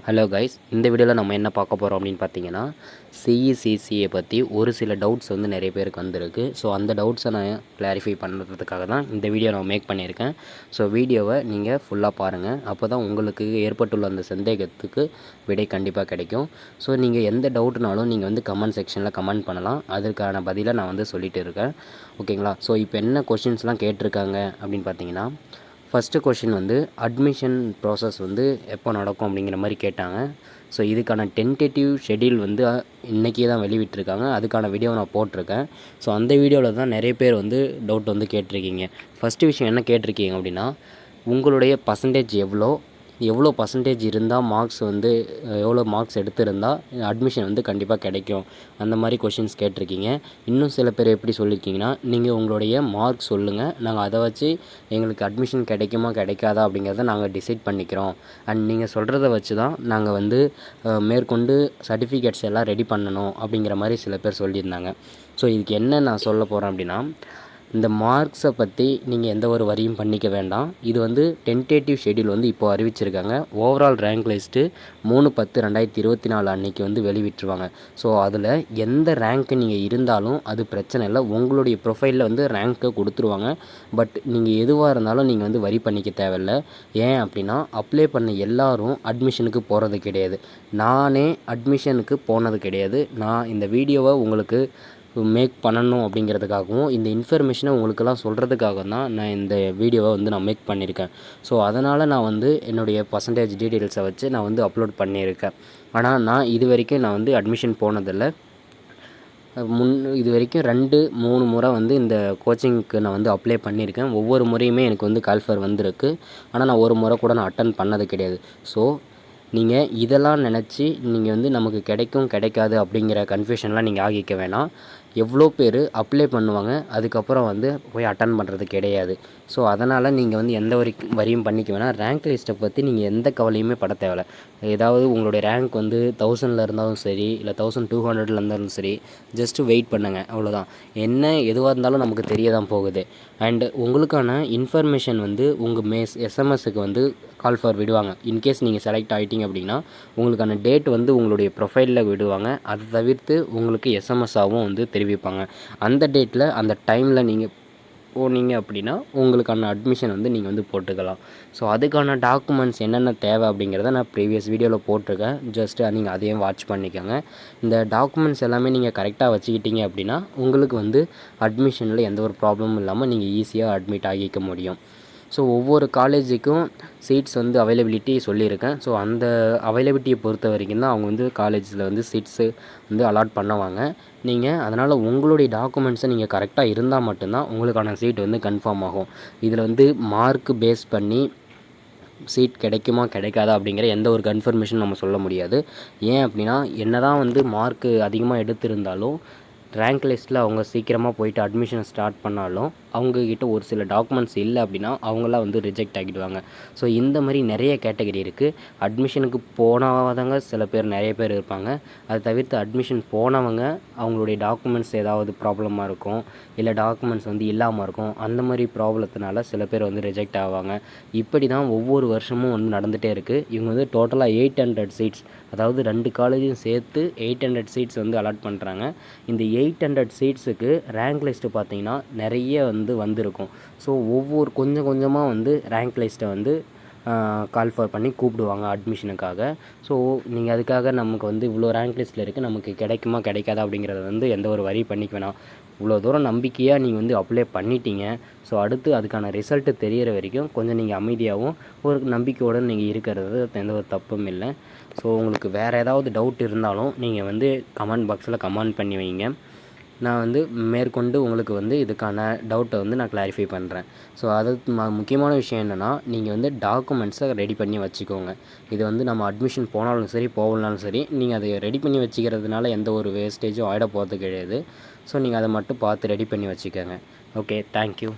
Hello guys, இந்த வீடியோவில் நம்ம என்ன பார்க்க போகிறோம் அப்படின்னு பார்த்தீங்கன்னா, சிஇசிசியை பற்றி ஒரு சில டவுட்ஸ் வந்து நிறைய பேருக்கு வந்திருக்கு. ஸோ அந்த டவுட்ஸை நான் கிளாரிஃபை பண்ணுறதுக்காக தான் இந்த வீடியோ நான் மேக் பண்ணியிருக்கேன். ஸோ வீடியோவை நீங்கள் ஃபுல்லாக பாருங்கள். அப்போ தான் உங்களுக்கு ஏற்பட்டுள்ள அந்த சந்தேகத்துக்கு விடை கண்டிப்பாக கிடைக்கும். ஸோ நீங்கள் எந்த டவுட்னாலும் நீங்கள் வந்து கமெண்ட் செக்ஷனில் கமெண்ட் பண்ணலாம். அதற்கான பதிலை நான் வந்து சொல்லிகிட்டு இருக்கேன். ஓகேங்களா? ஸோ இப்போ என்ன கொஷின்ஸ்லாம் கேட்டிருக்காங்க அப்படின்னு பார்த்தீங்கன்னா, ஃபஸ்ட்டு கொஷின் வந்து அட்மிஷன் ப்ராசஸ் வந்து எப்போ நடக்கும் அப்படிங்கிற மாதிரி கேட்டாங்க. ஸோ இதுக்கான டென்டேட்டிவ் ஷெட்யூல் வந்து இன்றைக்கி தான் வெளிவிட்டிருக்காங்க. அதுக்கான வீடியோ நான் போட்டிருக்கேன். ஸோ அந்த வீடியோவில் தான் நிறைய பேர் வந்து டவுட் வந்து கேட்டிருக்கீங்க. ஃபஸ்ட்டு விஷயம் என்ன கேட்டிருக்கீங்க அப்படின்னா, உங்களுடைய பர்சன்டேஜ் எவ்வளோ பர்சன்டேஜ் இருந்தால் மார்க்ஸ் வந்து எவ்வளோ மார்க்ஸ் எடுத்திருந்தால் அட்மிஷன் வந்து கண்டிப்பாக கிடைக்கும், அந்த மாதிரி கொஷின்ஸ் கேட்டிருக்கீங்க. இன்னும் சில பேர் எப்படி சொல்லியிருக்கீங்கன்னா, நீங்கள் உங்களுடைய மார்க் சொல்லுங்கள், நாங்கள் அதை வச்சு எங்களுக்கு அட்மிஷன் கிடைக்குமா கிடைக்காதா அப்படிங்கிறத நாங்கள் டிசைட் பண்ணிக்கிறோம். அண்ட் நீங்கள் சொல்கிறத வச்சு தான் நாங்கள் வந்து மேற்கொண்டு சர்டிஃபிகேட்ஸ் எல்லாம் ரெடி பண்ணணும் அப்படிங்கிற மாதிரி சில பேர் சொல்லியிருந்தாங்க. ஸோ இதுக்கு என்ன நான் சொல்ல போகிறேன் அப்படின்னா, இந்த மார்க்ஸை பற்றி நீங்கள் எந்த ஒரு வரியும் பண்ணிக்க வேண்டாம். இது வந்து டென்டேட்டிவ் ஷெட்யூல் வந்து இப்போது அறிவிச்சிருக்காங்க. ஓவரால் ரேங்க் லிஸ்ட்டு 3/10/2024 அன்றைக்கி வந்து வெளிவிட்டுருவாங்க. ஸோ அதில் எந்த ரேங்க்கு நீங்கள் இருந்தாலும் அது பிரச்சனை இல்லை. உங்களுடைய ப்ரொஃபைலில் வந்து ரேங்க்கை கொடுத்துருவாங்க. பட் நீங்கள் எதுவாக இருந்தாலும் நீங்கள் வந்து வரி பண்ணிக்க தேவையில்லை. ஏன் அப்படின்னா, அப்ளை பண்ண எல்லாரும் அட்மிஷனுக்கு போகிறது கிடையாது. நானே அட்மிஷனுக்கு போனது கிடையாது. நான் இந்த வீடியோவை உங்களுக்கு மேக் பண்ணணும் அப்படிங்கிறதுக்காகவும் இந்த இன்ஃபர்மேஷனை உங்களுக்கெல்லாம் சொல்கிறதுக்காக தான் நான் இந்த வீடியோவை வந்து நான் மேக் பண்ணியிருக்கேன். ஸோ அதனால் நான் வந்து என்னுடைய பர்சன்டேஜ் டீட்டெயில்ஸை வச்சு நான் வந்து அப்லோட் பண்ணியிருக்கேன். ஆனால் நான் இது வரைக்கும் நான் வந்து அட்மிஷன் போனதில்லை. இது வரைக்கும் 2-3 முறை வந்து இந்த கோச்சிங்க்கு நான் வந்து அப்ளை பண்ணியிருக்கேன். ஒவ்வொரு முறையுமே எனக்கு வந்து கால்ஃபர் வந்திருக்கு. ஆனால் நான் ஒரு முறை கூட நான் அட்டன் பண்ணது கிடையாது. ஸோ நீங்கள் இதெல்லாம் நினச்சி நீங்கள் வந்து நமக்கு கிடைக்கும் கிடைக்காது அப்படிங்கிற கன்ஃபியூஷன்லாம் நீங்கள் ஆகிக்க வேணாம். எவ்வளோ பேர் அப்ளை பண்ணுவாங்க, அதுக்கப்புறம் வந்து போய் அட்டன் பண்ணுறது கிடையாது. ஸோ அதனால் நீங்கள் வந்து எந்த வரியும் பண்ணிக்க வேணாம். ரேங்க் லிஸ்ட்டை பற்றி நீங்கள் எந்த கவலையுமே பட தேவையில்ல. ஏதாவது உங்களுடைய ரேங்க் வந்து 1000 இருந்தாலும் சரி, இல்லை 1200 இருந்தாலும் சரி, ஜஸ்ட்டு வெயிட் பண்ணுங்கள், அவ்வளோதான். என்ன எதுவாக இருந்தாலும் நமக்கு தெரிய தான் போகுது. அண்டு உங்களுக்கான இன்ஃபர்மேஷன் வந்து உங்கள் எஸ்எம்எஸ்ஸுக்கு வந்து கால் ஃபார் விடுவாங்க. இன்கேஸ் நீங்கள் செலக்ட் ஆகிட்டீங்க அப்படின்னா உங்களுக்கான டேட் வந்து உங்களுடைய ப்ரொஃபைலில் விடுவாங்க. அதை தவிர்த்து உங்களுக்கு எஸ்எம்எஸ்ஸாகவும் வந்து தெரிவிப்பாங்க. அந்த டேட்டில் அந்த டைமில் நீங்கள் போனீங்க அப்படின்னா உங்களுக்கான அட்மிஷன் வந்து நீங்கள் வந்து போட்டுக்கலாம். ஸோ அதுக்கான டாக்குமெண்ட்ஸ் என்னென்ன தேவை அப்படிங்கிறத நான் ப்ரீவியஸ் வீடியோவில் போட்டிருக்கேன். ஜஸ்ட்டு நீங்கள் அதையும் வாட்ச் பண்ணிக்கோங்க. இந்த டாக்குமெண்ட்ஸ் எல்லாமே நீங்கள் கரெக்டாக வச்சுக்கிட்டீங்க அப்படின்னா உங்களுக்கு வந்து அட்மிஷனில் எந்த ஒரு ப்ராப்ளமும் இல்லாமல் நீங்கள் ஈஸியாக அட்மிட் ஆகிக்க முடியும். ஸோ ஒவ்வொரு காலேஜுக்கும் சீட்ஸ் வந்து அவைலபிலிட்டி சொல்லியிருக்கேன். ஸோ அந்த அவைலபிலிட்டியை பொறுத்த வரைக்கும் தான் அவங்க வந்து காலேஜில் வந்து சீட்ஸு வந்து அலாட் பண்ணுவாங்க. நீங்கள் அதனால் உங்களுடைய டாக்குமெண்ட்ஸை நீங்கள் கரெக்டாக இருந்தால் மட்டும்தான் உங்களுக்கான சீட் வந்து கன்ஃபார்ம் ஆகும். இதில் வந்து மார்க்கு பேஸ் பண்ணி சீட் கிடைக்குமா கிடைக்காதா அப்படிங்கிற எந்த ஒரு கன்ஃபர்மேஷன் நம்ம சொல்ல முடியாது. ஏன் அப்படின்னா, என்ன தான் வந்து மார்க்கு அதிகமாக எடுத்திருந்தாலும் ரேங்க் லிஸ்ட்டில் அவங்க சீக்கிரமாக போயிட்டு அட்மிஷன் ஸ்டார்ட் பண்ணாலும் அவங்கக்கிட்ட ஒரு சில டாக்குமெண்ட்ஸ் இல்லை அப்படின்னா அவங்களாம் வந்து ரிஜெக்ட் ஆகிடுவாங்க. ஸோ இந்த மாதிரி நிறைய கேட்டகரி இருக்குது. அட்மிஷனுக்கு போனவங்க சில பேர் நிறைய பேர் இருப்பாங்க. அதை தவிர்த்து அட்மிஷன் போனவங்க அவங்களுடைய டாக்குமெண்ட்ஸ் ஏதாவது ப்ராப்ளமாக இருக்கும், இல்லை டாக்குமெண்ட்ஸ் வந்து இல்லாமல் இருக்கும். அந்த மாதிரி ப்ராப்ளத்தினால சில பேர் வந்து ரிஜெக்ட் ஆவாங்க. இப்படி தான் ஒவ்வொரு வருஷமும் வந்து நடந்துகிட்டே இருக்குது. இவங்க வந்து டோட்டலாக 800 சீட்ஸ், அதாவது 2 காலேஜும் சேர்த்து 800 சீட்ஸ் வந்து அலாட் பண்ணுறாங்க. இந்த 800 சீட்ஸுக்கு ரேங்க் லிஸ்ட்டு பார்த்திங்கன்னா நிறைய வந்திருக்கும். ஸோ ஒவ்வொரு கொஞ்சம் கொஞ்சமாக வந்து ரேங்க் லிஸ்ட்டை வந்து கால் ஃபார் பண்ணி கூப்பிடுவாங்க அட்மிஷனுக்காக. ஸோ நீங்கள் அதுக்காக நமக்கு வந்து இவ்வளோ ரேங்க் லிஸ்ட்டில் இருக்குது, நமக்கு கிடைக்குமா கிடைக்காதா அப்படிங்கிறத வந்து எந்த ஒரு வரி பண்ணிக்க வேணாம். இவ்வளோ தூரம் நம்பிக்கையாக நீங்கள் வந்து அப்ளை பண்ணிட்டீங்க. ஸோ அடுத்து அதுக்கான ரிசல்ட்டு தெரிகிற வரைக்கும் கொஞ்சம் நீங்கள் அமைதியாகவும் ஒரு நம்பிக்கையோடு நீங்கள் இருக்கிறது எந்த ஒரு தப்பும் இல்லை. ஸோ உங்களுக்கு வேறு ஏதாவது டவுட் இருந்தாலும் நீங்கள் வந்து கமெண்ட் பாக்ஸில் கமெண்ட் பண்ணி வைங்க. நான் வந்து மேற்கொண்டு உங்களுக்கு வந்து இதுக்கான டவுட்டை வந்து நான் கிளாரிஃபை பண்ணுறேன். ஸோ அது முக்கியமான விஷயம் என்னென்னா, நீங்கள் வந்து டாக்குமெண்ட்ஸை ரெடி பண்ணி வச்சுக்கோங்க. இது வந்து நம்ம அட்மிஷன் போனாலும் சரி போகலனாலும் சரி, நீங்கள் அதை ரெடி பண்ணி வச்சுக்கிறதுனால எந்த ஒரு வேஸ்டேஜும் ஆகிட போகிறது கிடையாது. ஸோ நீங்கள் அதை மட்டும் பார்த்து ரெடி பண்ணி வச்சுக்கோங்க. Okay, thank you.